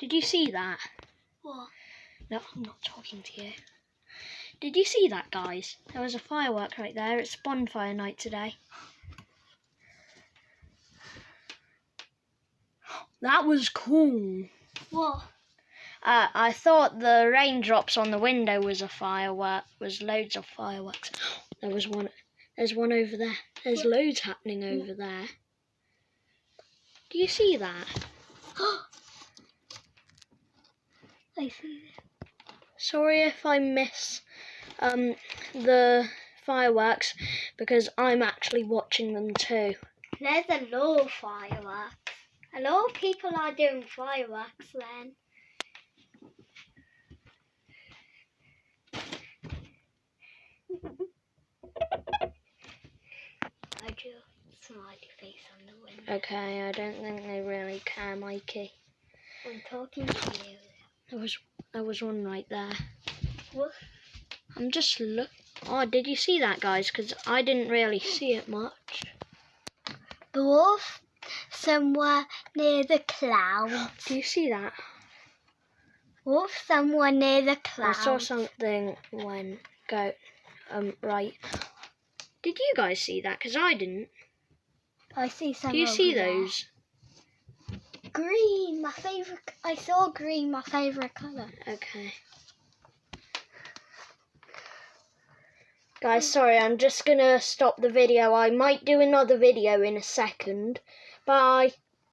Did you see that? What? No, I'm not talking to you. Did you see that, guys? There was a firework right there. It's bonfire night today. That was cool. What? I thought the raindrops on the window was a firework. Was loads of fireworks. There was one. There's one over there. There's loads happening over there. Do you see that? I see it. Sorry if I miss the fireworks because I'm actually watching them too. There's a lot of fireworks. A lot of people are doing fireworks then. I drew a smiley face on the window. Okay, I don't think they really care, Mikey. I'm talking to you. There was one right there. What? I'm just look. Oh, did you see that, guys? Because I didn't really see it much. Dwarf somewhere near the clouds. Do you see that? Dwarf somewhere near the I clouds. saw something go right. Did you guys see that? Because I didn't. I see some. Do you see over there. those? Green, my favourite. I saw green, my favourite colour. Okay. Guys, sorry, I'm just gonna stop the video. I might do another video in a second. Bye.